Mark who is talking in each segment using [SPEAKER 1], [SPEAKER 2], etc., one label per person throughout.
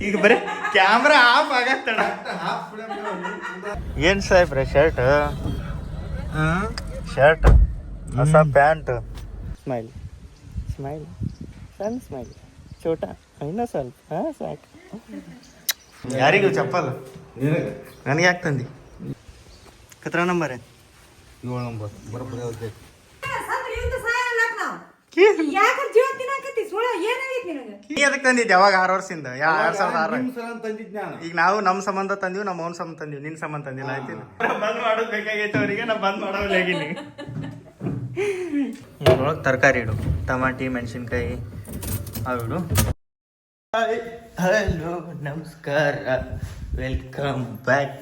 [SPEAKER 1] ಈಗ ಬರೀ camera off ಆಗತ್ತಣ. ಏನ್ ಸಾಹೇಬ್ರೆ ಶರ್ಟ್ ಶರ್ಟ್ ಹೊಸ ಪ್ಯಾಂಟ್. ಸ್ಮೈಲ್ ಸ್ಮೈಲ್ ಸಣ್ಣ ಸ್ಮೈಲ್ ಚೋಟ ಇನ್ನೂ ಸ್ವಲ್ಪ ಹಾಂ ಸಾಕು. ಯಾರಿಗೂ ಚಪ್ಪಲ್ ನನಗೆ ಯಾಕೆ ತಂದಿ? ಕತ್ರ ನಂಬರ್
[SPEAKER 2] 7 ನಂಬರ್ ಬರೋಬ್ಬರಿ
[SPEAKER 1] ನೀ ಅದಕ್ಕೆ ತಂದಿದ್ದೆ ಯಾವಾಗ 6 ವರ್ಷದಿಂದ 2006 ಈಗ ನಾವು ನಮ್ಮ ಸಂಬಂಧ ತಂದೀವಿ, ನಮ್ಮ ಅವ್ನ ಸಂಬಂಧ ತಂದೀವಿ, ನಿನ್ನ ಸಂಬಂಧ ತಂದಿಲ್ಲ. ಆಯ್ತಿಲ್ಲ ಬಂದ್ ಮಾಡೋದು ಬೇಕಾಗೈತೆ ಅವರಿಗೆ, ನಾ ಬಂದ್ ಮಾಡೋದಿಲ್ಲ. ಇದ್ರೊಳಗೆ ತರಕಾರಿ ಇಡು, ಟಮಾಟಿ ಮೆಣಸಿನ್ಕಾಯಿ ಅವಿಡು. ಹಲೋ ನಮಸ್ಕಾರ, ವೆಲ್ಕಮ್ ಬ್ಯಾಕ್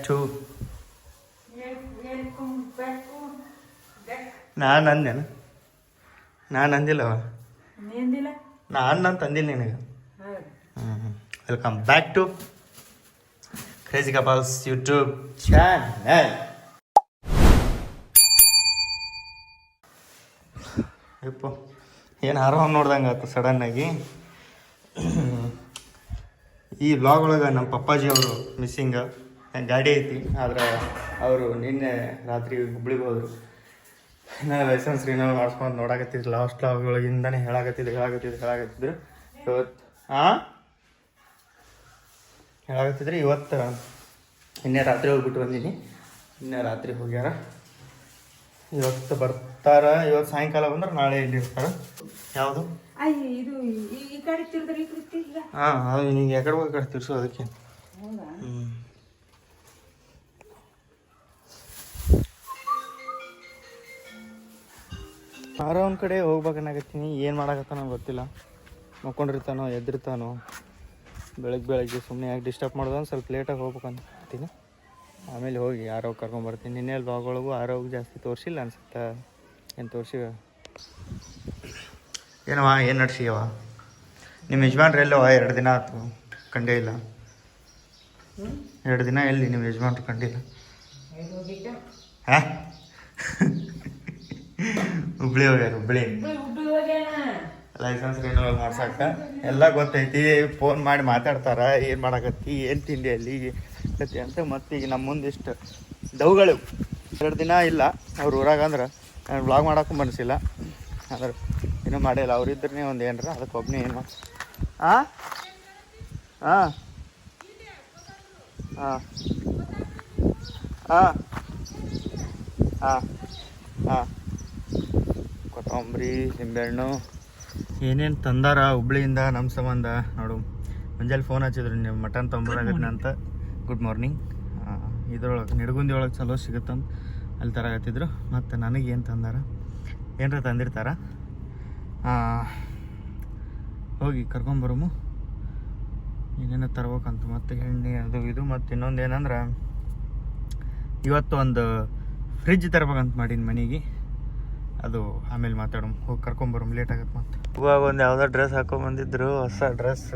[SPEAKER 1] ಟು ನಾನು ಅಂದೇನು? ನಾನು ಅಂದಿಲ್ಲವ, ನಾನು ತಂದಿಲ್ಲ ನಿನಗೆ. Welcome back to crazy couples YouTube channel. ಯಪ್ಪ ಏನು ಆರಾಮ ನೋಡ್ದಂಗೆ ಆಯ್ತು ಸಡನ್ನಾಗಿ. ಈ ವ್ಲಾಗ್ ಒಳಗೆ ನಮ್ಮ ಪಪ್ಪಾಜಿ ಅವರು ಮಿಸ್ಸಿಂಗ್. ಗಾಡಿ ಐತಿ, ಆದ್ರೆ ಅವರು ನಿನ್ನೆ ರಾತ್ರಿ ಹುಬ್ಳಿಗೆ ಹೋದರು. ನಾನು ಲೈಸೆನ್ಸ್ ರಿನೋವ್ ಮಾಡಿಸ್ಕೊಂಡು ನೋಡಾಕತ್ತಿದ್ರು. Last vlog ಒಳಗಿಂದನೇ ಹೇಳಾಕತ್ತಿದ್ರು. ಇವತ್ತು ನಿನ್ನೆ ರಾತ್ರಿ ಹೋಗ್ಬಿಟ್ಟು ಬಂದೀನಿ. ನಿನ್ನೆ ರಾತ್ರಿ ಹೋಗ್ಯಾರ, ಇವತ್ತು ಬರ್ತಾರ. ಇವತ್ತು ಸಾಯಂಕಾಲ ಬಂದ್ರೆ ನಾಳೆ ಇಲ್ಲಿ ಇರ್ತಾರ. ಯಾವುದು ಹಾಂ, ಅದು ನಿಂಗೆ ಯಾಕಡೆ ಹೋಗಿ ಕಡೆ ತಿರ್ಸು ಅದಕ್ಕೆ. ಯಾರೋ ಒಂದು ಕಡೆ ಹೋಗ್ಬೇಕನ್ನಾಗತ್ತೀನಿ. ಏನು ಮಾಡಾಕತ್ತಾನೋ ಗೊತ್ತಿಲ್ಲ. ಮಕ್ಕೊಂಡಿರ್ತಾನೋ ಎದ್ದಿರ್ತಾನೋ. ಬೆಳಗ್ಗೆ ಸುಮ್ಮನೆ ಯಾಕೆ ಡಿಸ್ಟರ್ಬ್ ಮಾಡೋದು ಅಂತ ಸ್ವಲ್ಪ ಲೇಟಾಗಿ ಹೋಗ್ಬೇಕಂತೀನಿ. ಆಮೇಲೆ ಹೋಗಿ ಯಾರೋ ಕರ್ಕೊಂಬರ್ತೀನಿ. ನಿನ್ನೆ ಬ್ಲಾಗೊಳಗೂ ಆರೋಗ್ಯ ಜಾಸ್ತಿ ತೋರಿಸಿಲ್ಲ ಅನ್ಸುತ್ತೆ. ಏನು ತೋರಿಸಿವ ಏನವ, ಏನು ನಡ್ಸಿಯವ? ನಿಮ್ಮ ಯಜಮಾನ್ರು ಎಲ್ಲವ? 2 ದಿನ ಆಯ್ತು ಕಂಡೇ ಇಲ್ಲ. 2 ದಿನ ಎಲ್ಲಿ ನಿಮ್ಮ ಯಜಮಾನ್ರು ಕಂಡಿಲ್ಲ? ಹಾಂ, ಹುಬ್ಳಿ ಹೋಗ್ಯಾರ. ಹುಬ್ಳಿ ಲೈಸೆನ್ಸ್ ರಿನೋವಲ್ ಮಾಡ್ಸಕ್ಕ ಎಲ್ಲ ಗೊತ್ತೈತಿ. ಫೋನ್ ಮಾಡಿ ಮಾತಾಡ್ತಾರ, ಏನು ಮಾಡಾಕತ್ತಿ, ಏನು ತಿಂಡಿ ಅಲ್ಲಿ ಕತ್ತಿ ಅಂತ. ಮತ್ತು ಈಗ ನಮ್ಮ ಮುಂದಿಷ್ಟು ದವ್ಗಳು 2 ದಿನ ಇಲ್ಲ ಅವ್ರ ಊರಾಗ. ಅಂದ್ರೆ ನಾನು ವ್ಲಾಗ್ ಮಾಡೋಕ್ಕೂ ಮನಸ್ಸಿಲ್ಲ, ಅಂದ್ರೆ ಏನೂ ಮಾಡಿಲ್ಲ. ಅವ್ರಿದ್ರೇ ಒಂದು ಏನರ ಅದಕ್ಕೆ ಒಬ್ಬನೇ ಏನು ಮಾಡಿ. ಹಾಂ ಹಾಂ ಹಾಂ ಹಾಂ ಹಾಂ ಹಾಂ ಕೊತ್ತಂಬರಿ, ನಿಂಬೆಹಣ್ಣು ಏನೇನು ತಂದಾರ ಹುಬ್ಳಿಯಿಂದ ನಮ್ಮ ಸಂಬಂಧ. ನೋಡು, ಮುಂಜಾನೆ ಫೋನ್ ಹಚ್ಚಿದ್ರು, ನೀವು ಮಟನ್ ತೊಂಬರಾಗತ್ನ ಅಂತ. Good morning. ಇದ್ರೊಳಗೆ ನಿಡಗುಂದಿ ಒಳಗೆ ಚಲೋ ಸಿಗುತ್ತಂತ ಅಲ್ಲಿ ತರಾಗತ್ತಿದ್ರು. ಮತ್ತು ನನಗೇನು ತಂದಾರ, ಏನರ ತಂದಿರ್ತಾರ. ಹೋಗಿ ಕರ್ಕೊಂಬರಮು, ಏನೇನೋ ತರ್ಬೇಕಂತ. ಮತ್ತು ಎಣ್ಣೆ ಅದು ಇದು. ಮತ್ತು ಇನ್ನೊಂದು ಏನಂದ್ರೆ ಇವತ್ತು ಒಂದು ಫ್ರಿಜ್ ತರ್ಬೇಕಂತ ಮಾಡೀನಿ ಮನೆಗೆ. ಅದು ಆಮೇಲೆ ಮಾತಾಡೋಣ. ಹೋಗಿ ಕರ್ಕೊಂಬರಮ್, ಲೇಟ್ ಆಗತ್ತೆ. ಮತ್ತು ಇವಾಗ ಒಂದು ಯಾವುದೋ ಡ್ರೆಸ್ ಹಾಕೊಂಬಂದಿದ್ರು, ಹೊಸ ಡ್ರೆಸ್.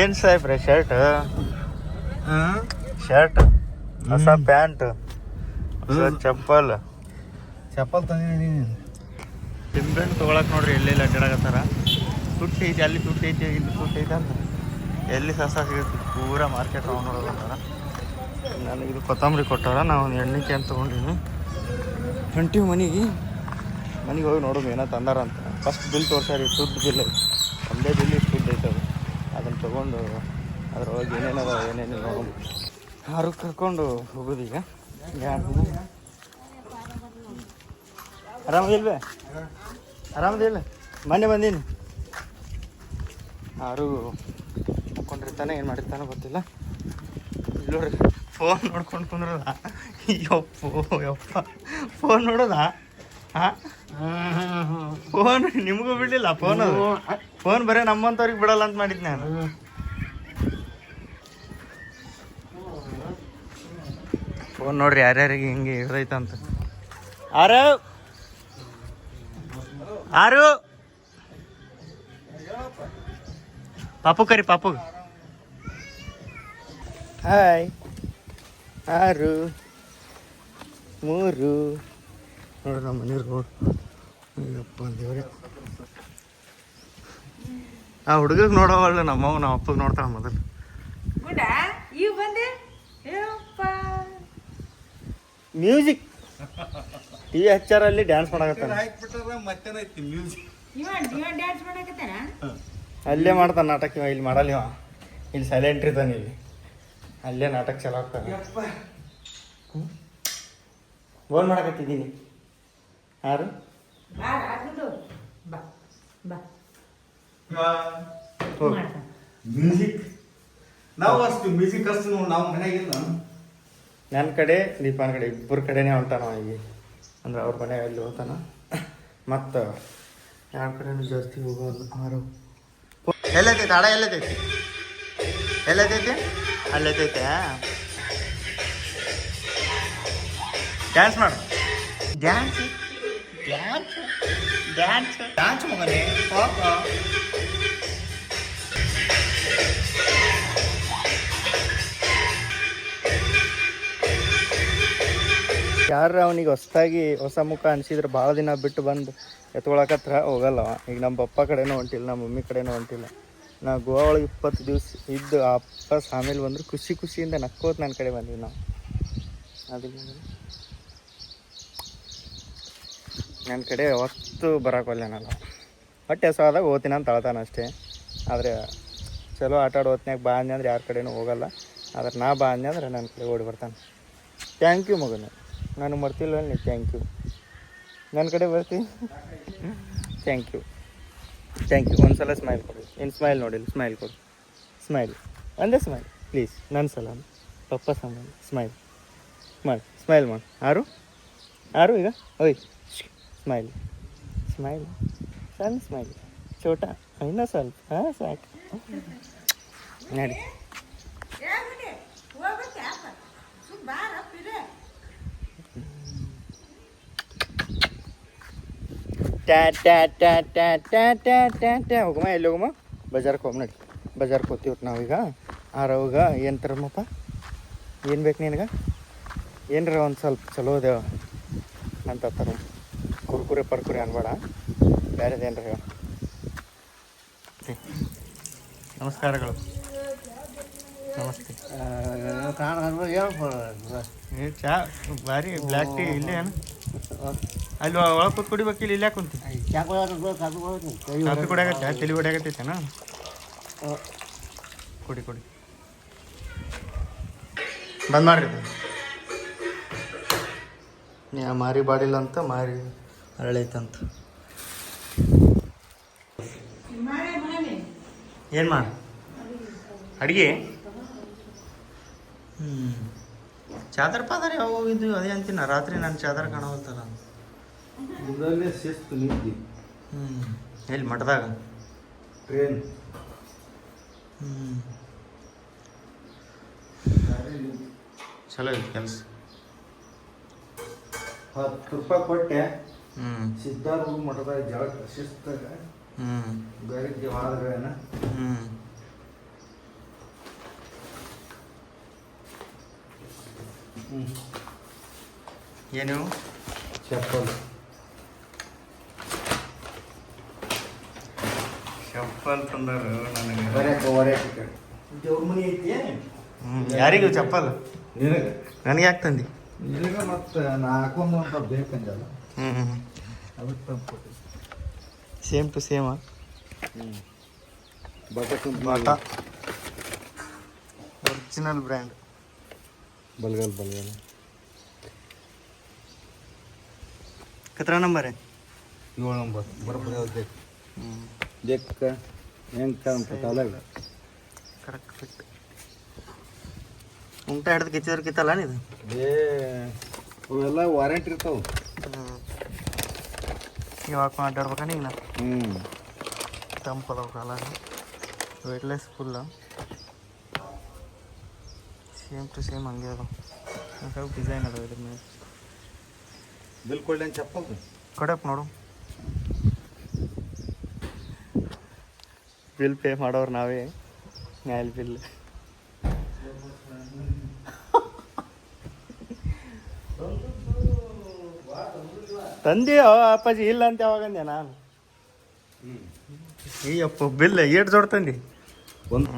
[SPEAKER 1] ಏನು ಸಾಹೇಬ್ರೆ ಶರ್ಟ್ ಹೊಸ ಪ್ಯಾಂಟ್, ಹೊಸ ಚಪ್ಪಲ್ ತಂದಿದ್ದೀನಿ. ನಿಂಬೆಹಣ್ಣು ತೊಗೊಳಕ್ಕೆ ನೋಡ್ರಿ ಎಲ್ಲೆಲ್ಲಿ ಅಡ್ಡಾಡಕತ್ತಾರ. ತುಟ್ಟಿ ಐತಿ, ಅಲ್ಲಿ ತುಟ್ಟಿ ಐತಿ, ಇಲ್ಲಿ ತುಟ್ಟಿ ಐತೆ ಅಂತ. ಎಲ್ಲಿ ಸಸ ಸಿಗುತ್ತೆ ಪೂರ ಮಾರ್ಕೆಟ್ ರೌಂಡ್ ನೋಡೋದಂತಾರ. ನನಗೆ ಇದು ಕೊತ್ತಂಬರಿ ಕೊಟ್ಟಾರ. ನಾವು ಒಂದು ಎಣ್ಣೆ ಅಂತ ತೊಗೊಂಡಿನಿ. ಹೊಂಟಿವಿ ಮನೆಗೆ ಹೋಗಿ ನೋಡೋದು ಏನೋ ತಂದಾರ ಅಂತ. ಫಸ್ಟ್ ಬಿಲ್ ತೋರ್ಸಾರಿ, ದುಡ್ಡು ಬಿಲ್ ಐತಿ. ಒಂದೇ ಬಿಲ್ ಇಷ್ಟು ದುಡ್ಡು ಐತೆ. ಅದನ್ನು ತೊಗೊಂಡು ಅದ್ರೊಳಗೆ ಏನೇನದ ಏನೇನು ನೋಡೋದು. ಯಾರು ಕರ್ಕೊಂಡು ಹೋಗೋದು ಈಗ. ಆರಾಮದಿಲ್ವೇ? ಆರಾಮದಿಲ್ಲ? ಮೊನ್ನೆ ಬಂದೀನಿ. ಯಾರು ಮುಕ್ಕೊಂಡಿರ್ತಾನೆ, ಏನು ಮಾಡಿರ್ತಾನೋ ಗೊತ್ತಿಲ್ಲ. ಇಲ್ಲೋಡ್ರಿ, ಫೋನ್ ನೋಡ್ಕೊಂಡು ಕುಂದ್ರದ. ಯಪ್ಪ ಫೋನ್ ನೋಡೋದಾ? ಹಾಂ, ಫೋನ್ ನಿಮಗೂ ಬಿಡಲಿಲ್ಲ ಫೋನ್. ಅದು ಫೋನ್ ಬರೀ ನಮ್ಮಂಥವ್ರಿಗೆ ಬಿಡಲ್ಲ ಅಂತ ಮಾಡಿದ್ದೆ ನಾನು. ಫೋನ್ ನೋಡ್ರಿ ಯಾರ್ಯಾರಿಗೆ ಹಿಂಗೆ ಹಿಡ್ದೈತಂತ. ಆರು ಪಾಪು ಕರಿ, ಪಾಪು. ಹಾಯ್ 6 3 ನೋಡ್ರಿ ನಮ್ಮ ಮನೆ ರೋಡ್. ಅಯ್ಯಪ್ಪ ದೇವ್ರೆ, ಆ ಹುಡುಗಗೆ ನೋಡೋವಳ್ಳು, ನಮ್ಮವ್ ನಮ್ಮ ಅಪ್ಪಗೆ ನೋಡ್ತಾಳೆ ಮೊದಲು. ಮ್ಯೂಸಿಕ್ ಟಿವಿ ಹಚ್ಚಾರಲ್ಲಿ ಡ್ಯಾನ್ಸ್ ಮಾಡಕತ್ತಾನ.
[SPEAKER 2] ಮತ್ತೇನೈತಿ ಮ್ಯೂಸಿಕ್
[SPEAKER 1] ಅಲ್ಲೇ ಮಾಡ್ತಾನೆ ನಾಟಕ ಇವ, ಇಲ್ಲಿ ಮಾಡಲ್ಲ ಇವ. ಇಲ್ಲಿ ಸೈಲೆಂಟ್ ಇರ್ತಾನೆ, ಇಲ್ಲಿ ಅಲ್ಲೇ ನಾಟಕ ಚಲೋ ಆಗ್ತಾನೆ. ಫೋನ್ ಮಾಡಕತ್ತಿದ್ದೀನಿ. ಯಾರು
[SPEAKER 2] ಮ್ಯೂಸಿಕ್ ನಾವು ಅಷ್ಟು ಮ್ಯೂಸಿಕ್ ಅಷ್ಟು ನಾವು ಮನೆಯಾಗಿಲ್ಲ.
[SPEAKER 1] ನನ್ನ ಕಡೆ ದೀಪಾನ ಕಡೆ ಇಬ್ಬರ ಕಡೆನೇ ಹೊಂಟಾನ ಈಗ. ಅಂದ್ರೆ ಅವ್ರ ಮನೆ ಅಲ್ಲಿ ಹೋಗ್ತಾನ, ಮತ್ತು ಯಾವ ಕಡೆನೂ ಜಾಸ್ತಿ ಹೋಗೋದು. ಆರು ಎಲ್ಲೈತೈತೆ ಅಡ, ಎಲ್ಲೈತೈತಿ ಎಲ್ಲೈತೈತಿ ಅಲ್ಲೈತೈತೆ. ಡ್ಯಾನ್ಸ್ ಮಾಡು, ಡ್ಯಾನ್ಸ್ ಡ್ಯಾನ್ಸ್ ಡ್ಯಾನ್ಸ್ ಡ್ಯಾನ್ಸ್ ಮಗನೇ. ಯಾರು ಅವನಿಗೆ ಹೊಸ್ದಾಗಿ ಹೊಸ ಮುಖ ಅನಿಸಿದ್ರೆ ಭಾಳ ದಿನ ಬಿಟ್ಟು ಬಂದು ಎತ್ಕೊಳಕತ್ರ ಹೋಗಲ್ಲ ಅವ. ಈಗ ನಮ್ಮ ಪಪ್ಪ ಕಡೆನೂ ಹೊಂಟಿಲ್ಲ, ನಮ್ಮ ಮಮ್ಮಿ ಕಡೆನೂ ಹೊಂಟಿಲ್ಲ. ನಾ ಗೋವಾ ಒಳಗೆ 20 ದಿವಸ ಇದ್ದು ವಾಪಸ್ ಆಮೇಲೆ ಬಂದ್ರೆ ಖುಷಿ ಖುಷಿಯಿಂದ ನಕ್ಕೋತ ನನ್ನ ಕಡೆ ಬಂದ್ವಿ ನಾವು. ಅದಿಲ್ಲ ನನ್ನ ಕಡೆ ಯಾವತ್ತೂ ಬರೋಕೊಲ್ಲೇನಲ್ಲ. ಹೊಟ್ಟೆ ಹೊಸದಾಗ ಓದ್ತೀನಿ ಅಂತ ಅಳ್ತಾನೆ ಅಷ್ಟೇ. ಆದರೆ ಚಲೋ ಆಟ ಆಡೋ ಹೊತ್ನ್ಯಾಗ ಬಾ ಅಂದೆ ಅಂದ್ರೆ ಯಾರ ಕಡೆನೂ ಹೋಗಲ್ಲ. ಆದ್ರೆ ನಾ ಬಾ ಅಂದೆ ಅಂದ್ರೆ ನನ್ನ ಕಡೆ ಓಡಿ ಬರ್ತಾನೆ. ಥ್ಯಾಂಕ್ ಯು ಮಗನೇ, ನಾನು ಮರ್ತಿಲ್ವ ನೀವು. ಥ್ಯಾಂಕ್ ಯು, ನನ್ನ ಕಡೆ ಬರ್ತೀನಿ. Thank you thank you. ಒಂದು ಸಲ ಸ್ಮೈಲ್ ಕೊಡಿ. ಏನು ಸ್ಮೈಲ್ ನೋಡಿಲ್ಲ, ಸ್ಮೈಲ್ ಕೊಡಿ. ಸ್ಮೈಲ್ ಒಂದೇ ಸ್ಮೈಲ್ ಪ್ಲೀಸ್. ನನ್ನ ಸಲ ಪಪ್ಪ ಸಾಮಾನು ಸ್ಮೈಲ್ ಮಾಡಿ, ಸ್ಮೈಲ್ ಮಾಡಿ. ಆರು ಈಗ ಓಯ್ ಸ್ಮೈಲ್ ಸ್ಮೈಲ್, ಸಣ್ಣ ಸ್ಮೈಲ್, ಚೋಟ ಇನ್ನೂ ಸ್ವಲ್ಪ. ಹಾಂ ಸಾಕು ನಡಿ. ಟ್ಯಾ ಟ್ಯಾ ಟ್ಯಾ ಟ್ಯಾ ಟ್ಯಾ ಟ್ಯಾ ಟ್ಯಾ ಟ್ಯಾ. ಹೋಗಮ್ಮ, ಎಲ್ಲಿ ಹೋಗಮ್ಮ? ಬಜಾರ್ಗೆ ಹೋಗಿ ನಡಿ. ಬಜಾರ್ಗೆ ಹೋಗ್ತೀವಿ ನಾವೀಗ. ಆರವಾಗ ಏನು ತರಮ್ಮಪ್ಪ? ಏನು ಬೇಕು ನಿನಗೆ? ಏನರ ಒಂದು ಸ್ವಲ್ಪ ಚಲೋ ಅದೇವ ಅಂತ ತರ. ಕುರ್ಕುರೆ ಪರ್ಕುರೆ ಅನ್ಬೇಡ, ಬೇರೆದೇನ್ರ ಹೇಳ. ನಮಸ್ಕಾರಗಳು. ನಮಸ್ತೆ. ಚಾ ಭಾರಿ ಬ್ಲ್ಯಾಕ್ ಟೀ ಇಲ್ಲೇ ಏನು? ಅಲ್ಲಿ ಒಳಗೆ ಕೂತ್ ಕುಡಿಬೇಕಿಲ್ಲ, ಇಲ್ಲೇ ಕುಂತಿ ಕಾಫಿ ಕುಡಿಯಾಗತ್ತೆ, ತಲೆ ಹೊಡಿಯಾಗತ್ತೈತೇನ? ಕುಡಿ ಕುಡಿ. ಬಂದ್ ಮಾಡ್ರಿ. ಮಾರಿ ಬಾಡಿಲ್ಲ ಅಂತ ಮಾರಿ ಅರಳೈತಂತ. ಏನು ಮಾಡಿ ಅಡುಗೆ? ಚಾದರ್ ಪಾದರ್ ಯಾವ ಇದು ಅದೇ ಅಂತೀನಿ. ರಾತ್ರಿ ನಾನು ಚಾದರ್ ಕಾಣವಲ್ತಲ್ಲ.
[SPEAKER 2] ಶಿಸ್ತು ನಿದ್ದಿ.
[SPEAKER 1] ಎಲ್ಲಿ ಮಠದಾಗ?
[SPEAKER 2] ಟ್ರೈನ್.
[SPEAKER 1] ಚಲೋ ಐತಿ ಕೆಲಸ.
[SPEAKER 2] 10 ರೂಪಾಯಿ ಕೊಟ್ಟೆ. ಸಿದ್ಧಾರ್ಥ ಮಠದಾಗ ಜಳ ಶಿಸ್ತಾಗ ಗರಿಗೆ ವಾದಗಳೇನ.
[SPEAKER 1] ಏನು
[SPEAKER 2] ಚಪ್ಪಲ್
[SPEAKER 1] ಚಪ್ಪಲ್ ತಂದರು ನನಗೆ.
[SPEAKER 2] ಹೊರ್ಯಾಕ ದೇವ್ರ ಮನೆ ಐತಿ.
[SPEAKER 1] ಯಾರಿಗೂ ಚಪ್ಪಲ್?
[SPEAKER 2] ನಿನಗೆ.
[SPEAKER 1] ನನಗೆ ಯಾಕೆ ತಂದಿ?
[SPEAKER 2] ನಿನಗೆ ಮತ್ತು ನಾ ಹಾಕೊಂಡು ಅಂತ ಬೇಕಂದಲ್ಲ, ಅದಕ್ಕೆ ತಂದು
[SPEAKER 1] same to same.
[SPEAKER 2] Bata
[SPEAKER 1] original brand.
[SPEAKER 2] ಬಲ್ಗಲ್
[SPEAKER 1] कितना नंबर है?
[SPEAKER 2] 7 नंबर बराबर देख देख ಹೆಂಗೆ ಕಾಣುತ್ತೆ ಕಾಲಾಗ
[SPEAKER 1] ಕರೆಕ್ಟ್ ಫಿಟ್. ಉಂಟ ಹಿಡ್ದು ಕಿಚ್ಚಿದ್ರೆ ಕಿತ್ತಲ್ಲ ಇದು.
[SPEAKER 2] ಅವೆಲ್ಲ ವಾರಂಟಿ ಇರ್ತಾವೆ.
[SPEAKER 1] ಇವಾಗ ಮಾತಾಡ್ಬೇಕ ಈಗ ನಾ. ತಂಪದವು ಕಾಲಾಗ, ವೇಟ್ಲೆಸ್ ಫುಲ್ಲ. ಸೇಮ್ ಟು ಸೇಮ್ ಹಂಗೆ ಅದಾವ. ಸ್ವಲ್ಪ ಡಿಸೈನ್ ಅದಾವ ಇದ್ರ ಮೇಲೆ.
[SPEAKER 2] ಬಿಲ್ಕುಲ್ ಏನು ಚಪ್ಪಲ್
[SPEAKER 1] ಕೊಡಪ್ಪ ನೋಡು. ಬಿಲ್ ಪೇ ಮಾಡೋರು ನಾವೇ. ನ್ಯಾಯಲ್ ಬಿಲ್ ತಂದೆಯೋ ಅಪ್ಪಾಜಿ ಇಲ್ಲ ಅಂತ ಯಾವಾಗಂದೆ ನಾನು. ಅಯ್ಯಪ್ಪ ಬಿಲ್ ಏಟ್ ಜೋಡ್ ತಂದಿ?
[SPEAKER 2] ಒಂದು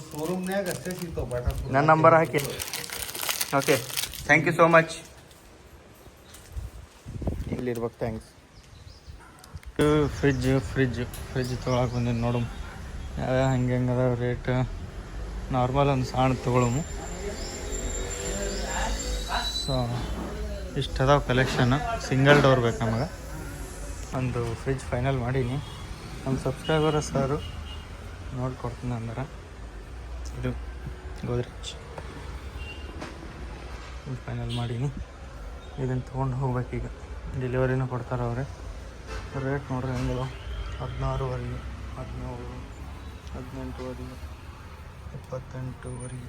[SPEAKER 2] ಶೋರೂಮ್ನ್ಯಾಗ ಅಷ್ಟೇ ಸಿಗ್ತಾವ ಬಾಟಾ.
[SPEAKER 1] ನನ್ನ ನಂಬರ್ ಹಾಕಿ. Okay, thank you so much. ಇಲ್ಲಿರ್ಬೇಕು, ಥ್ಯಾಂಕ್ಸ್. ಫ್ರಿಜ್ ತೊಗೊಳಕ್ಕೆ ಬಂದೀನಿ ನೋಡು. ಯಾವ್ಯಾವ ಹಂಗೆ ಅದಾವ ರೇಟ್. ನಾರ್ಮಲ್ ಒಂದು ಸಣ್ಣ ತೊಗೊಳಮು. ಸೊ ಇಷ್ಟು ಅದಾವ ಕಲೆಕ್ಷನ್. ಸಿಂಗಲ್ ಡೋರ್ ಬೇಕು ನಮಗೆ. ಒಂದು ಫ್ರಿಜ್ ಫೈನಲ್ ಮಾಡೀನಿ. ನಮ್ಮ ಸಬ್ಸ್ಕ್ರೈಬರ್ ಸಾರು ನೋಡ್ಕೊಡ್ತೀನಿ ಅಂದ್ರೆ. ಇದು ಗೋದ್ರೇಜ್ ಫೈನಲ್ ಮಾಡೀನಿ. ಇದನ್ನು ತೊಗೊಂಡು ಹೋಗ್ಬೇಕೀಗ. ಡೆಲಿವರಿನೂ ಕೊಡ್ತಾರೆ ಅವರೇ. ರೇಟ್ ನೋಡ್ರಿ ಹೆಂಗಿಲ್ಲ. 16,500, 17, 18,500, 28,500,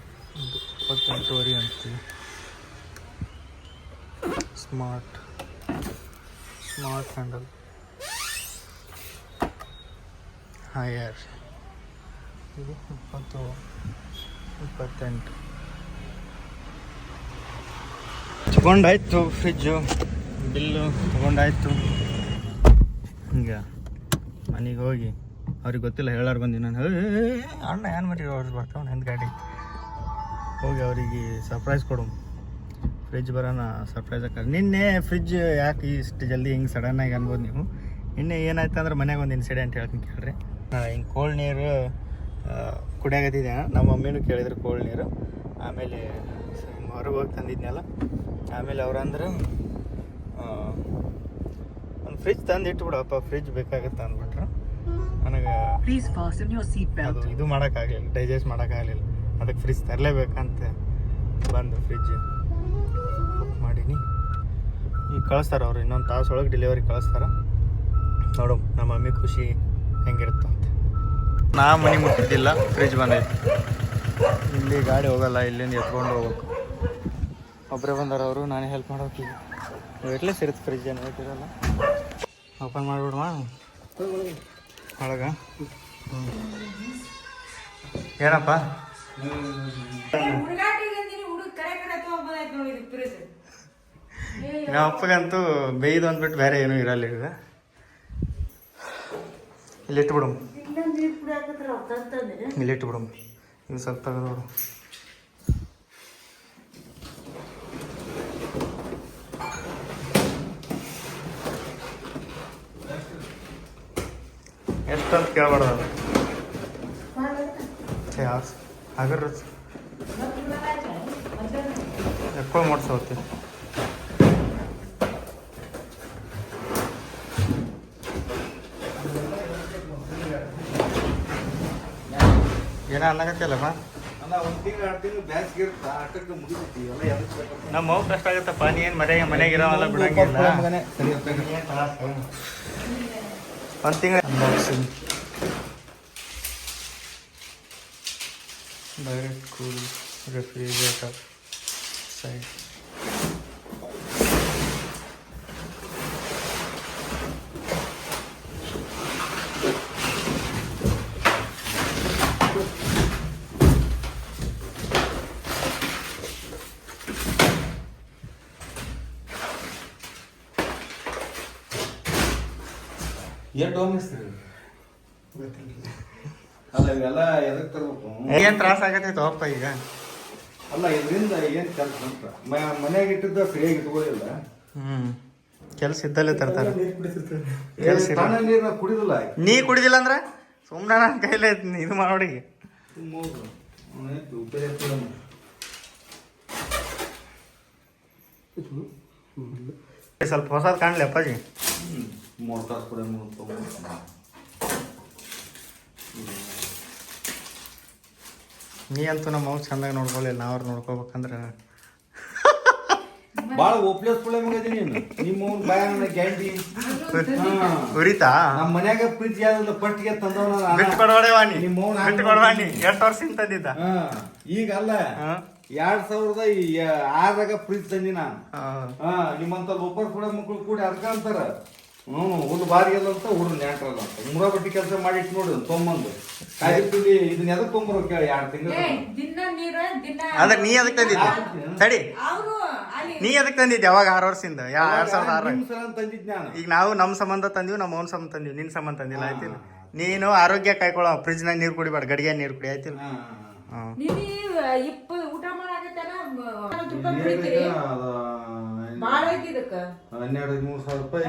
[SPEAKER 1] ಇದು 28,500 ಅಂತೀವಿ. Smart handle higher. ಇದು 20, 28. ತಗೊಂಡಾಯ್ತು ಫ್ರಿಜ್ಜು. ಬಿಲ್ಲು ತಗೊಂಡಾಯ್ತು. ಹಿಂಗೆ ಮನೆಗೆ ಹೋಗಿ ಅವ್ರಿಗೆ ಗೊತ್ತಿಲ್ಲ, ಹೇಳಾರು ಬಂದಿ ನಾನು. ಅಣ್ಣ ಏನು ಮಾಡಿ ಅವ್ರು ಬರ್ತಾವ ನನ್ನ ಗಾಡಿ. ಹೋಗಿ ಅವರಿಗೆ ಸರ್ಪ್ರೈಸ್ ಕೊಡು. ಫ್ರಿಜ್ ಬರೋಣ ಸರ್ಪ್ರೈಸ್ ಹಾಕ. ನಿನ್ನೆ ಫ್ರಿಜ್ ಯಾಕೆ ಇಷ್ಟು ಜಲ್ದಿ ಹಿಂಗೆ ಸಡನ್ನಾಗಿ ಅನ್ಬೋದು ನೀವು. ನಿನ್ನೆ ಏನಾಯ್ತು ಅಂದ್ರೆ ಮನೆಗೆ ಒಂದು ಇನ್ಸಿಡೆಂಟ್ ಹೇಳ್ತೀನಿ ಕೇಳ್ರಿ. ಹಿಂಗೆ ಕೋಲ್ಡ್ ನೀರು ಕುಡಿಯಾಗತ್ತಿದ್ದೆ. ನಮ್ಮ ಮಮ್ಮಿನೂ ಕೇಳಿದ್ರು ಕೋಲ್ಡ್ ನೀರು. ಆಮೇಲೆ ಹೊರಗೆ ಹೋಗಿ ತಂದಿದ್ನಲ್ಲ. ಆಮೇಲೆ ಅವ್ರಂದ್ರೆ ಒಂದು ಫ್ರಿಜ್ ತಂದು ಇಟ್ಬಿಡಪ್ಪ, ಫ್ರಿಜ್ ಬೇಕಾಗತ್ತೆ ಅಂದ್ಬಿಟ್ರು. ನನಗೆ ಅದು ಇದು ಮಾಡೋಕ್ಕಾಗಲಿಲ್ಲ, ಡೈಜೆಸ್ಟ್ ಮಾಡೋಕ್ಕಾಗಲಿಲ್ಲ. ಅದಕ್ಕೆ ಫ್ರಿಜ್ ತರಲೇಬೇಕಂತ ಬಂದು ಫ್ರಿಜ್ ಬುಕ್ ಮಾಡೀನಿ. ಈಗ ಕಳಿಸ್ತಾರೆ ಅವರು. ಇನ್ನೊಂದು ತಾಸು ಒಳಗೆ ಡೆಲಿವರಿ ಕಳಿಸ್ತಾರೆ. ನೋಡು ನಮ್ಮ ಮಮ್ಮಿ ಖುಷಿ ಹೆಂಗಿರುತ್ತಂತ. ನಾ ಮನೆ ಮುಟ್ಟಿದ್ದಿಲ್ಲ, ಫ್ರಿಜ್ ಬಂದೈತಿ. ಇಲ್ಲಿ ಗಾಡಿ ಹೋಗಲ್ಲ, ಇಲ್ಲಿಂದ ಎತ್ಕೊಂಡು ಹೋಗ್ಬೇಕು. ಒಬ್ಬರೇ ಬಂದಾರ ಅವರು, ನಾನೇ ಹೆಲ್ಪ್ ಮಾಡೋಕೆ. ವೇಟ್ಲೆಸ್ ಇರುತ್ತೆ ಫ್ರಿಜ್, ಏನು ವೇಟ್ ಇರಲ್ಲ. ಓಪನ್ ಮಾಡಿಬಿಡುವ ಒಳಗೆ. ಏನಪ್ಪ ನಮ್ಮ ಅಪ್ಪಗಂತೂ ಬೇಯ್ದು ಅಂದ್ಬಿಟ್ಟು ಬೇರೆ ಏನೂ ಇರಲ್ಲ. ಈಗ ಇಲ್ಲಿಟ್ಬಿಡು, ಇಲ್ಲಿಟ್ಬಿಡು. ಇದು ಸ್ವಲ್ಪ ತೆಗೆದು ಎಷ್ಟಂತ ಕೇಳಬಾರ್ದು. ಅದು ಆಗರ ಎಕ್ಕೋ ಮಾಡ್ಸೋತಿ. ಏನ ಅನ್ನಕತ್ತಲ್ಲಮ್ಮ. ನಮ್ಮ ಮಗು ಕಷ್ಟ ಆಗುತ್ತಪ್ಪ. ನೀ ಏನು ಮನೆಗೆ ಇರೋಲ್ಲ, ಬಿಡಂಗಿಲ್ಲ. ಒಂದು ತಿಂಗಳು unboxing. Direct cool refrigerator side.
[SPEAKER 2] ಅಲ್ಲ ಇವೆಲ್ಲ ಎದಕ್ಕೆ ತರ್ಬೇಕು?
[SPEAKER 1] ಏನು ತ್ರಾಸ ಆಗತ್ತೈತೆ ಅಪ್ಪ ಈಗ.
[SPEAKER 2] ಅಲ್ಲ ಇದರಿಂದ ಏನು ಕೆಲಸ ಅಂತ ಮನ್ಯಾಗ ಇಟ್ಟಿದ್ದ ಸರಿಯಾಗಿ ಇಟ್ಕೊಳ್ಳಿಲ್ಲ.
[SPEAKER 1] ಕೆಲಸ ಇದ್ದಲ್ಲೇ ತರ್ತಾರೆ.
[SPEAKER 2] ನೀರನ್ನ ಕುಡಿದಿಲ್ಲ.
[SPEAKER 1] ನೀ ಕುಡಿದಿಲ್ಲ ಅಂದ್ರೆ ಸುಮ್ಮನೆ ನನ್ನ ಕೈಲೇ ಇದು ಮಾಡಿ. ಸ್ವಲ್ಪ ಹೊಸದು ಕಾಣಲಿ ಅಪ್ಪಾಜಿ.
[SPEAKER 2] ಮೋಟಾರ್ ಕೂಡ
[SPEAKER 1] ನೀ ಅಂತೂ ನಮ್ಮ ಅವ್ರು ಚಂದಾಗಿ ನೋಡ್ಕೊಳ್ಳಿಲ್ಲ. ನಾವ್ರು ನೋಡ್ಕೋಬೇಕಂದ್ರೆ
[SPEAKER 2] ಭಾಳ ಓಪ್ಲೇಸ್ ಪುಳೆ ಮಗದಿ ನೀನು. ನಿಮ್ಮ ಅವ್ನ ಬಾಯ ಗ್ಯಾಂಡಿ
[SPEAKER 1] ಉರಿತಾ.
[SPEAKER 2] ನಮ್ಮ ಮನ್ಯಾಗ ಫ್ರಿಜ್ ಯಾವ್ದು ಪಟ್ಟಿಗೆ ತಂದವ
[SPEAKER 1] ಬಿಟ್ಟು ಕೊಡವಾಣಿ. ನಿಮ್ಮ ಬಿಟ್ಟು ಕೊಡವಾಣಿ. ಎಷ್ಟು ವರ್ಷ ತಂದಿದ್ದ.
[SPEAKER 2] ಈಗ ಅಲ್ಲ 2006ದಾಗ ಫ್ರಿಜ್ ತಂದಿ ನಾನು. ನಿಮ್ಮಂತ ಲೋಪರ್ ಕೂಡ ಮಕ್ಕಳು ಕೂಡ ಅದಕ್ಕ ಅಂತಾರ. ಹುಲ್ಲು ಬಾರಿ ಅಲ್ಲ ಅಂತ ಹುಡ್ರು ನೆಂಟ್ರಲ್ಲ ಅಂತ. ಮುರ ಬಟ್ಟಿ ಕೆಲಸ ಮಾಡಿ ನೋಡಿ ತೊಂಬಂದು ಕಾಯಿಪುಡಿ ಇದನ್ನ ಎದಕ್ ತೊಂಬರೋ ಕೇಳಿ 2 ತಿಂಗಳು.
[SPEAKER 1] ಅಂದ್ರೆ ನೀ ಅದಕ್ಕೆ ತಂದಿದ್ದ ತಡಿ. ನೀ ಅದಕ್ಕೆ ತಂದಿದ್ದೆ ಯಾವಾಗ 6 ವರ್ಷದಿಂದ 2006
[SPEAKER 2] ನಿಮ್ ಸಲ ತಂದಿದ್ ನಾನು.
[SPEAKER 1] ಈಗ ನಾವು ನಮ್ಮ ಸಂಬಂಧ ತಂದೀವಿ, ನಮ್ಮ ಅವ್ನ ಸಂಬಂಧ ತಂದೀವಿ, ನಿನ್ನ ಸಂಬಂಧ ತಂದಿಲ್ಲ ಆಯ್ತಿಲ್ಲ. ನೀನು ಆರೋಗ್ಯ ಕಾಯ್ಕೊಳ್ಳೋ, ಫ್ರಿಜ್ನಾಗ ನೀರು ಕುಡಿಬೇಡ, ಗಡಿಗೆ ನೀರು ಕುಡಿ ಆಯ್ತಿಲ್ಲ. ಹಾಂ
[SPEAKER 3] ಊಟ ಮಾಡಾಕತ್ತಾನ
[SPEAKER 2] 12,000-13,000 ರೂಪಾಯಿ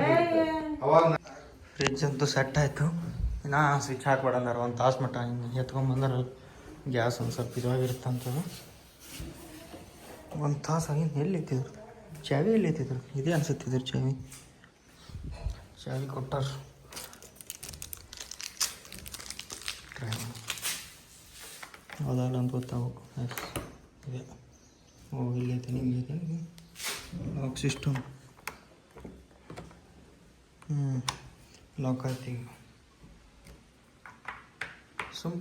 [SPEAKER 2] ಅವಾಗ.
[SPEAKER 1] ಫ್ರಿಜ್ ಅಂತೂ ಸೆಟ್ ಆಯಿತು. ಇನ್ನು ಸ್ವಿಚ್ ಹಾಕ್ಬೇಡ ಅಂದಾರ, 1 ತಾಸು ಮಟ್ಟ ಹಿಂಗೆ ಎತ್ಕೊಂಬಂದಾರ. ಗ್ಯಾಸ್ ಒಂದು ಸ್ವಲ್ಪ ಇದಾಗಿರುತ್ತಂತದು. 1 ತಾಸು ಆಗಿನ ಎಲ್ಲಿ ಇತ್ತಿದ್ರು, ಚಾವಿ ಎಲ್ಲಿ ಇತ್ತಿದ್ರು, ಇದೇ ಅನ್ಸುತ್ತಿದ್ರು ಚಾವಿ ಕೊಟ್ಟಾರ. ಟ್ರೈ ಹೌದಲ್ಲ ಅಂತ ಗೊತ್ತಾಗಬೇಕು. ಇದೆ ಇಲ್ಲಿ ಐತೆ, ನಿಮ್ಗೆ ಐತೆ ಲಾಕ್ ಸಿಸ್ಟಮ್. ಲಾಕ್ ಆಯ್ತು. ಈಗ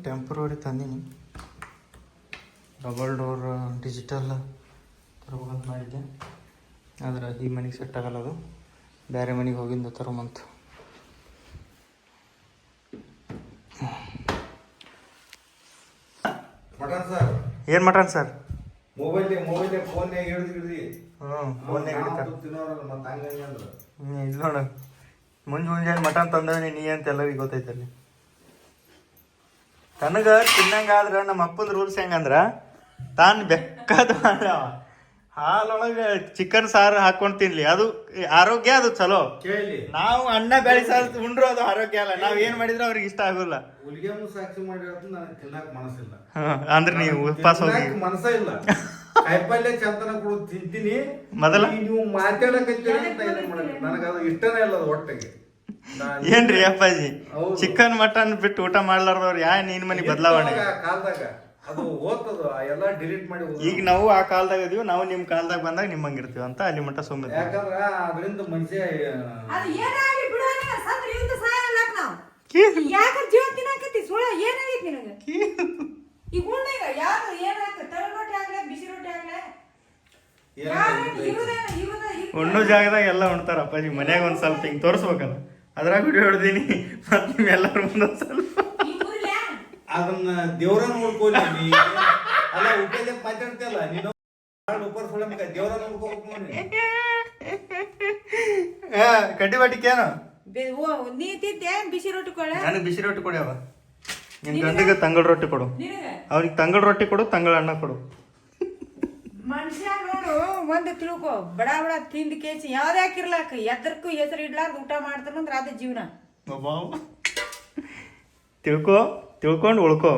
[SPEAKER 1] ಟೆಂಪ್ರವರಿ ತಂದೀನಿ, ಡಬಲ್ ಡೋರ್ ಡಿಜಿಟಲ್ ತರಬೇಕಂತ ಮಾಡಿದ್ದೆ. ಆದ್ರೆ ಈ ಮನೆಗೆ ಸೆಟ್ ಆಗಲ್ಲ, ಅದು ಬೇರೆ ಮನೆಗೆ ಹೋಗಿಂದ ತರೋಮಂತ.
[SPEAKER 2] ಮಟನ್ ಸರ್,
[SPEAKER 1] ಏನು ಮಟನ್ ಸರ್?
[SPEAKER 2] ಮೊಬೈಲ್ ಫೋನ್ಯಾಗ ಹಿಡಿದ್ರಿ.
[SPEAKER 1] ಫೋನ್ಯಾಗ ಹಿಡಿತಾರೆ.
[SPEAKER 2] ತಿನ್ನೋರಲ್ಲ ಮತ್ತೆ ಹಂಗಂಗೆ ಅಂದ್ರೆ.
[SPEAKER 1] ಇದು ನೋಡು, ಮುಂಜಾನೆ ಮಟನ್ ತಂದವನಿ ನೀ ಅಂತ ಎಲ್ಲರಿಗೂ ಗೊತ್ತೈತಲ್ಲಿ. ತನಗ ತಿನ್ನಂಗಾದ್ರೆ ನಮ್ಮ ಅಪ್ಪನ ರೂಲ್ಸ್ ಹೆಂಗಂದ್ರ, ತಾನು ಬೆಕ್ಕದ ಹಾಲೊಳಗೆ ಚಿಕನ್ ಸಾರು ಹಾಕೊಂಡು ತಿನ್ಲಿ, ಅದು ಆರೋಗ್ಯ, ಅದು ಚಲೋ.
[SPEAKER 2] ಕೇಳಿ,
[SPEAKER 1] ನಾವು ಅನ್ನ ಬೇಳೆ ಸಾರು ಉಂಡ್ರು ಅದು ಆರೋಗ್ಯ ಅಲ್ಲ. ನಾವ್ ಏನ್ ಮಾಡಿದ್ರೆ ಅವ್ರಿಗೆ ಇಷ್ಟ ಆಗೋಲ್ಲ.
[SPEAKER 2] ಹುಲಿಗೆಮ್ಮು ಸಾಕ್ಷಿ ಮಾಡಿರೋದು ನನಗೆ ತಿನ್ನಕ್ ಮನಸ್ಸಿಲ್ಲ.
[SPEAKER 1] ಅಂದ್ರೆ ನೀವು ಉಪವಾಸ ಹೋಗಿ
[SPEAKER 2] ಮನಸ್ಸ ಇಲ್ಲ. ಕಾಯಿಪಲ್ಯ ಚಂತನ ಕೂಡ ತಿಂತೀನಿ
[SPEAKER 1] ಮೊದಲ.
[SPEAKER 2] ನೀವು ಮಾತಾಡಕತ್ತೀರಿ ಅಂತ ಏನು ಮಾಡಲ್ಲ, ನನಗದು ಇಷ್ಟನೇ ಇಲ್ಲ ಅದು ಹೊಟ್ಟೆಗೆ.
[SPEAKER 1] ಏನ್ರಿ ಅಪ್ಪಾಜಿ, ಚಿಕನ್ ಮಟನ್ ಬಿಟ್ಟು ಊಟ ಮಾಡ್ಲಾರ್ದವ್ರು ನೀನ್ ಮನಿ ಬದಲಾವಣೆ
[SPEAKER 2] ಕಾಲದಾಗ ಅದು ಓದ್ತದ ಎಲ್ಲ ಡಿಲೀಟ್ ಮಾಡಿ.
[SPEAKER 1] ಈಗ ನಾವು ಆ ಕಾಲದಾಗ ಇದೀವಿ, ನಾವು ನಿಮ್ ಕಾಲದಾಗ ಬಂದಾಗ ನಿಮ್ಮಂಗಿರ್ತೀವಿ ಅಂತ ಅಲ್ಲಿ ಮಟ್ಟ ಸುಮ್ಮನೆ.
[SPEAKER 2] ಯಾಕಂದ್ರ ಅದರಿಂದ ಮನುಷ್ಯ
[SPEAKER 1] ಉಣ್ಣು ಜಾಗದಾಗ ಎಲ್ಲ ಉಣ್ತಾರ ಅಪ್ಪಾಜಿ. ಮನ್ಯಾಗ ಒಂದ್ ಸ್ವಲ್ಪ ಹಿಂಗ್ ತೋರಿಸ್ಬೇಕಲ್ಲ, ಅದ್ರಾಗ ವಿಡಿಯೋ ಹಿಡ್ದೀನಿ. ಮತ್ ನಿಮ್ಮೆಲ್ಲರೂ ಮುಂದೊಂದ್ ಸ್ವಲ್ಪ
[SPEAKER 2] ಅದನ್ನ ದೇವ್ರ ನೋಡ್ಕೊಳ್ಳಿ. ಅಲ್ಲ ಉಪಯೋಗ ಮಾತಾಡ್ತಿಯಲ್ಲ ನೀನು, ದೇವ್ರ ನೋಡ್ಕೋಬೇಕು ನೋಡಿ.
[SPEAKER 1] ಕಡ್ಡಿ ಬಾಟಿಕೇನು
[SPEAKER 3] ನೀ ತಿಂತೆ ಬಿಸಿ ರೊಟ್ಟಿ ಕೊಡ.
[SPEAKER 1] ನನಗೆ ಬಿಸಿ ರೊಟ್ಟಿ ಕೊಡ್ಯಾವ. ನಿನ್ ಗಂಡಿಗೆ ತಂಗಳ ರೊಟ್ಟಿ ಕೊಡು, ಅವ್ರಿಗೆ ತಂಗಳ ರೊಟ್ಟಿ ಕೊಡು, ತಂಗಳ ಅನ್ನ ಕೊಡು.
[SPEAKER 3] ಮನುಷ್ಯ ನೋಡು ಒಂದು ತಿಳ್ಕೊ, ಬಡ ಬಡ ತಿಂದ ಕೇಸಿ ಯಾವ್ದೇ ಹಾಕಿರ್ಲಾಕ ಎದರ್ಕು ಹೆಸರು ಇಡ್ಲಾರ್ದು ಊಟ ಮಾಡ್ತಾನಂದ್ರ ಅದೇ ಜೀವನ.
[SPEAKER 1] ತಿಳ್ಕೊಂಡು ಉಳ್ಕೊ.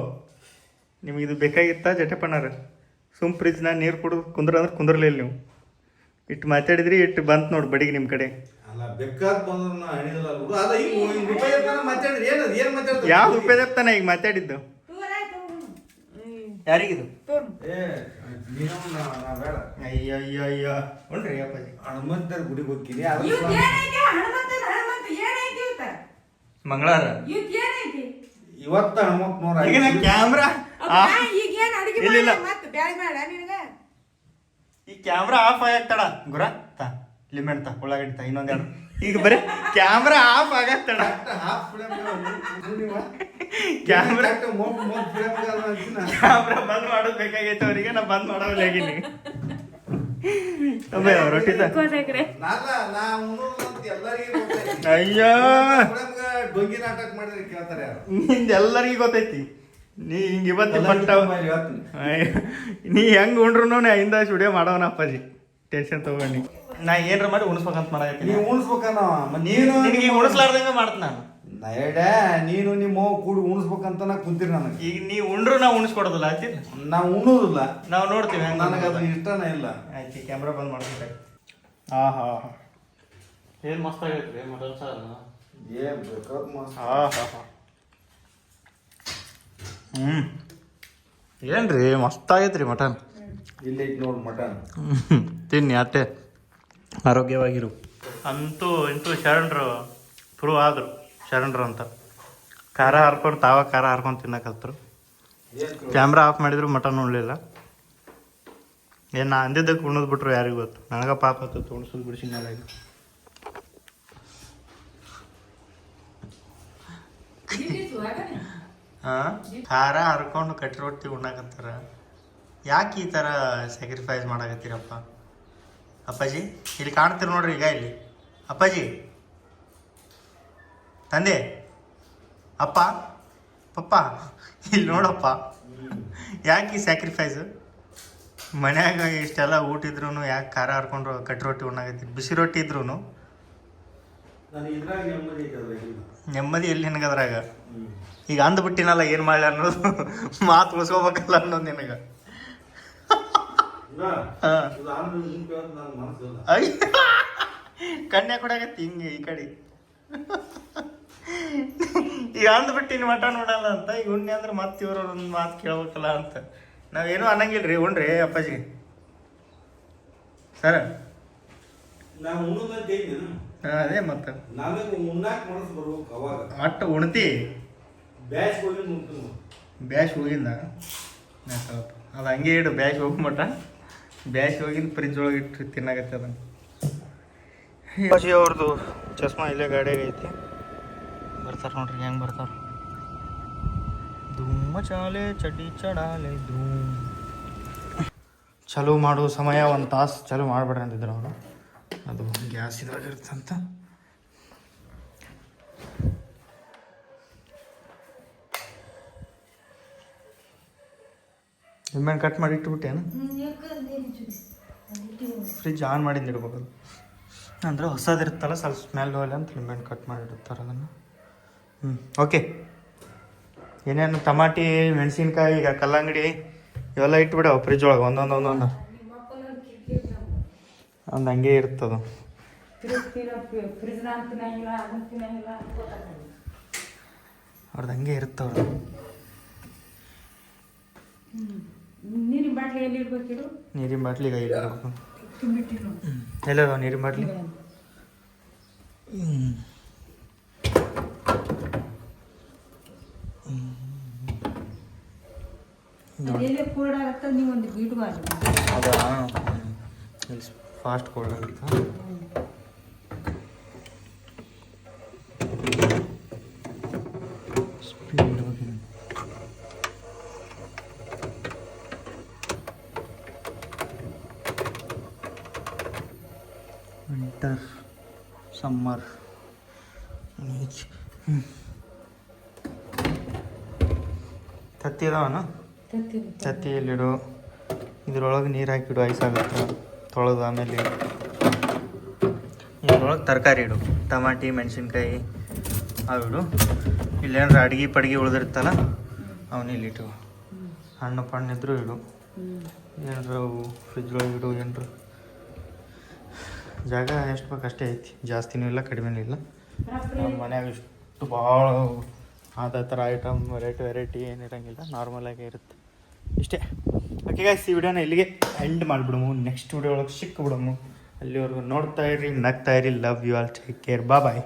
[SPEAKER 1] ನಿಮ್ಗೆ ಇದು ಬೇಕಾಗಿತ್ತ ಜಟಪಣ್ಣಾರ? ಸುಮ್ ಫ್ರಿಜ್ನ ನೀರು ಕುಡಿದು ಕುಂದ್ರ ಅಂದ್ರೆ ಕುಂದ್ರಲಿಲ್ಲ ನೀವು. ಇಟ್ಟು ಮಾತಾಡಿದ್ರಿ, ಇಟ್ಟು ಬಂತು ನೋಡಿ ಬಡಿಗೆ ನಿಮ್ಮ ಕಡೆ. ಯಾವ್ದು ಉಪಯೋಗ ಈಗ ಮಾತಾಡಿದ್ದು? ಯಾರಿಗಿದು? ಅಯ್ಯಯ್ಯಯ್ಯ ನೋಡ್ರಿ ಅಪ್ಪಾಜಿ,
[SPEAKER 2] ಹನುಮಂತರ ಗುಡಿಗೆ ಹೋಗ್ತೀನಿ
[SPEAKER 1] ಮಂಗಳವಾರ.
[SPEAKER 2] ಇವತ್ತ ಹನುಮಂತನವ್ರ
[SPEAKER 1] ಕ್ಯಾಮ್ರಾ ಇಲ್ಲ, ಈ ಕ್ಯಾಮ್ರಾ ಆಫ್ ಆಗ್ತಡ ಗುರ ಲಿಮಿಟ್ ಉಳ್ಳಾಗಡ್ಡಿ ಇನ್ನೊಂದೆರಡು. ಈಗ ಬರೀ ಕ್ಯಾಮ್ರಾ ಆಫ್ ಆಗತ್ತಡ. ಕ್ಯಾಮ್ರಾ ಬಂದ್ ಮಾಡೋದು ಬೇಕಾಗೈತೆ ಅವರಿಗೆ, ನಾ ಬಂದ್ ಮಾಡೋಲ್ಲ. ಆಗಿನಿ ರೊಟ್ಟಿ ಅಯ್ಯೋ
[SPEAKER 2] ಡೊಂಗಿ ನಾಟಕ ಮಾಡಿದ್ರೆ ಕೇಳ್ತಾರೆ.
[SPEAKER 1] ನಿಂದೆಲ್ಲರಿಗೂ ಗೊತ್ತೈತಿ. ನೀ ಹಿಂಗ ಇವತ್ತು ನೀ ಹೆಂಗ್ ಉಂಡ್ರು ಹಿಂದ ಸ್ಟುಡಿಯೋ ಮಾಡೋನ ಅಪ್ಪಾಜಿ. ಟೆನ್ಷನ್ ತಗೊಂಡಿ ನಾ ಏನ್ರ ಮಾಡಿ ಉಣಿಸ್ಬೇಕಂತ ಮಾಡಾಕತ್ತೀನಿ.
[SPEAKER 2] ನೀವು ಉಣಿಸ್ಬೇಕನ್ನ
[SPEAKER 1] ನೀನು ನಿನಗೆ ಉಣಿಸ್ಲಾರ್ದಂಗ ಮಾಡ್ತ ನಾನು.
[SPEAKER 2] ನೀನು ನಿಮ್ಮ ಕೂಡಿ ಉಣಿಸ್ಬೇಕಂತ ನಾ ಕುಂತೀರಿ. ನನಗೆ
[SPEAKER 1] ಈಗ ನೀ ಉಂಡ್ರು ನಾವು ಉಣಿಸ್ಕೊಡೋದಿಲ್ಲ ಆಯ್ತಿಲ್ಲ,
[SPEAKER 2] ನಾವು ಉಣ್ಣೋದಿಲ್ಲ,
[SPEAKER 1] ನಾವು ನೋಡ್ತೀವಿ.
[SPEAKER 2] ನನಗೆ ಅದು ಇಷ್ಟನೇ ಇಲ್ಲ.
[SPEAKER 1] ಆಯ್ತು, ಕ್ಯಾಮ್ರಾ ಬಂದ್ ಮಾಡ್ಬೇಕು. ಹಾ ಹಾ ಹಾ, ಏನ್ ಮಸ್ತ್ ಆಗೈತ್ರಿ ಮಟನ್ ಸಾರ್. ಏನ್ರಿ ಮಸ್ತ್ ಆಗೈತ್ರಿ ಮಟನ್.
[SPEAKER 2] ಇಲ್ಲಿ ನೋಡಿ ಮಟನ್
[SPEAKER 1] ತಿನ್ನಿ ಅಟ್ಟೆ ಆರೋಗ್ಯವಾಗಿರು. ಅಂತೂ ಇಂತೂ ಶರಣರು ಪ್ರೂವ್ ಆದರು. ಶರಣರು ಅಂತ ಖಾರ ಹಾರ್ಕೊಂಡು ಖಾರ ಹಾರ್ಕೊಂಡು ತಿನ್ನಕತ್ತರು. ಕ್ಯಾಮ್ರಾ ಆಫ್ ಮಾಡಿದ್ರು ಮಟನ್ ಉಣ್ಲಿಲ್ಲ. ಏನು ನಾ ಅಂದಿದ್ದಕ್ಕೆ ಉಣ್ಣದ್ ಬಿಟ್ರು ಯಾರಿಗೂ ಗೊತ್ತು. ನನಗ ಪಾಪ ಹತ್ತು ಉಣ್ಸೋದು ಬಿಡಿಸಿ ಮೇಲೆ. ಹಾಂ, ಖಾರ ಹರ್ಕೊಂಡು ಕಟ್ಟಿ ರೊಟ್ಟಿ ಉಣ್ಣಾಕತ್ತಾರ. ಯಾಕೆ ಈ ಥರ ಸ್ಯಾಕ್ರಿಫೈಸ್ ಮಾಡಾಕತ್ತೀರಪ್ಪ? ಅಪ್ಪಾಜಿ ಇಲ್ಲಿ ಕಾಣ್ತೀರ ನೋಡ್ರಿ ಈಗ ಇಲ್ಲಿ ಅಪ್ಪಾಜಿ ತಂದೆ ಅಪ್ಪ ಪಪ್ಪ ಇಲ್ಲಿ ನೋಡಪ್ಪ ಯಾಕೆ ಈ ಸ್ಯಾಕ್ರಿಫೈಸು ಮನ್ಯಾಗ ಇಷ್ಟೆಲ್ಲ ಊಟ ಇದ್ರೂ ಯಾಕೆ ಖಾರ ಹರ್ಕೊಂಡು ಕಟ್ಟಿ ರೊಟ್ಟಿ ಉಣ್ಣಾಗತ್ತಿ ಬಿಸಿ ರೊಟ್ಟಿ ಇದ್ರೂ ನೆಮ್ಮದಿ ಎಲ್ಲಿ ನಿನಗದ್ರಾಗ ಈಗ ಅಂದ್ಬಿಟ್ಟಿನಲ್ಲ ಏನು ಮಾಡಲಿ ಅನ್ನೋದು ಮಾತು ಉಳಿಸ್ಕೋಬೇಕಲ್ಲ ಅನ್ನೋದು ನಿನಗೆ ಕನ್ಯಾ ಕೊಡಾಗತ್ತಿ ಹಿಂಗೆ ಈ ಕಡೆ ಈಗ ಅಂದ್ಬಿಟ್ಟಿನ ಮಠ ನೋಡಲ್ಲ ಅಂತ ಈಗ ಉಣ್ಣೆ ಅಂದ್ರೆ ಮತ್ತೆ ಇವ್ರ ಒಂದು ಮಾತು ಕೇಳ್ಬೇಕಲ್ಲ ಅಂತ ನಾವೇನು ಅನ್ನಂಗಿಲ್ರಿ ಉಣ್ರಿ ಅಪ್ಪಾಜಿ ಸರ ಅದೇ ಮತ್ತೆ ಅಟ್ಟು ಉಣ್ತಿ ಬ್ಯಾಶ್ ಹೋಗಿಂದ ಅದು ಹಂಗೆ ಇಡು ಬ್ಯಾಶ್ ಹೋಗಿ ಮಟ ಬ್ಯಾಶ್ ಹೋಗಿಂದ ಫ್ರಿಜ್ ಒಳಗೆ ಇಟ್ಟು ತಿನ್ನಾಗತ್ತೆ ಅದನ್ನು ಅಪ್ಪಾಜಿ ಅವ್ರದ್ದು ಚಸ್ಮಾ ಇಲ್ಲೇ ಗಾಡಿಯಾಗ ಐತಿ ಬರ್ತಾರೆ ನೋಡ್ರಿ ಹೆಂಗೆ ಬರ್ತಾರೆ ಧೂಮ ಚಾಲೆ ಚಡಿ ಚಡಾಲೆ ಧೂಮ್ ಚಲೋ ಮಾಡೋ ಸಮಯ ಒಂದು ತಾಸು ಚಲೋ ಮಾಡ್ಬೇಡ್ರಿ ಅಂತಿದ್ರು ಅವರು ಅದು ಗ್ಯಾಸ್ ಇದ್ರಾಗ ಇರ್ತಂತ ನಿಮ್ಮೇನು ಕಟ್ ಮಾಡಿ ಇಟ್ಬಿಟ್ಟೇನು ಫ್ರಿಜ್ ಆನ್ ಮಾಡಿದ್ದು ಇಡ್ಬೇಕು ಅಂದರೆ ಹೊಸದಿರುತ್ತಲ್ಲ ಸ್ವಲ್ಪ ಸ್ಮೆಲ್ ಹೋಗಲ್ಲ ಅಂತ ನಿಂಬೆಹಣ್ಣು ಕಟ್ ಮಾಡಿ ಇಡುತ್ತಾರೆ ಅದನ್ನು ಓಕೆ ಏನೇನು ಟಮಾಟಿ ಮೆಣಸಿನ್ಕಾಯಿ ಈಗ ಕಲ್ಲಂಗಡಿ ಇವೆಲ್ಲ ಇಟ್ಬಿಡವ ಫ್ರಿಜ್ ಒಳಗೆ ಒಂದೊಂದು ಒಂದು ಹಂಗೆ ಇರ್ತದ ಅವ್ರದ್ದು ಹಂಗೆ ಇರ್ತವ್ರ
[SPEAKER 3] ನೀರಿನ ಬಾಟ್ಲಿ ಎಲ್ಲಿ ಇಡ್ಬೇಕಿಡು
[SPEAKER 1] ನೀರಿನ ಬಾಟ್ಲಿಗೆ ಇಡಬೇಕು ಎಲ್ಲ ನೀರಿನ ಬಾಟ್ಲಿ ಅದಾ ಫಾಸ್ಟ್ ಕೋಲ್ಡ್ ಆಗುತ್ತೆ ವಿಂಟರ್ ಸಮ್ಮರ್ ತತ್ತಿ ಅದಾವನ ತತ್ತಿಯಲ್ಲಿಡು ಇದ್ರೊಳಗೆ ನೀರು ಹಾಕಿಡು ಐಸ್ ಆಗುತ್ತೆ ತೊಳೆದು ಆಮೇಲೆ ಇದ್ರೊಳಗೆ ತರಕಾರಿ ಇಡು ಟಮಾಟಿ ಮೆಣಸಿನ್ಕಾಯಿ ಅವಿಡು ಇಲ್ಲೇನಾರ ಅಡ್ಗೆ ಪಡ್ಗೆ ಉಳಿದಿರ್ತಲ್ಲ ಅವನ್ನ ಇಲ್ಲಿಟ್ಟು ಹಣ್ಣು ಪಣ್ಣಿದ್ರು ಇಡು ಏನಾರ ಅವು ಫ್ರಿಜ್ ಒಳಗೆ ಇಡು ಏನಾರ ಜಾಗ ಎಷ್ಟು ಬೇಕು ಅಷ್ಟೇ ಐತಿ ಜಾಸ್ತಿನೂ ಇಲ್ಲ ಕಡಿಮೆನೂ ಇಲ್ಲ ನಮ್ಮ ಮನ್ಯಾಗ ಇಷ್ಟು ಭಾಳ ಆ ಥರ ಐಟಮ್ ವೆರೈಟಿ ಏನಿರೋಂಗಿಲ್ಲ ನಾರ್ಮಲಾಗೇ ಇರುತ್ತೆ ಇಷ್ಟೇ ಓಕೆ ಗಾಯ್ಸ್ ಈ ವಿಡಿಯೋನ ಇಲ್ಲಿಗೆ ಎಂಡ್ ಮಾಡಿಬಿಡಮು ನೆಕ್ಸ್ಟ್ ವಿಡಿಯೋ ಒಳಗೆ ಸಿಕ್ಕಿಬಿಡಮು ಅಲ್ಲಿವರೆಗೂ ನೋಡ್ತಾ ಇರಿ ನಗ್ತಾ ಇರಿ love you all take care bye
[SPEAKER 3] bye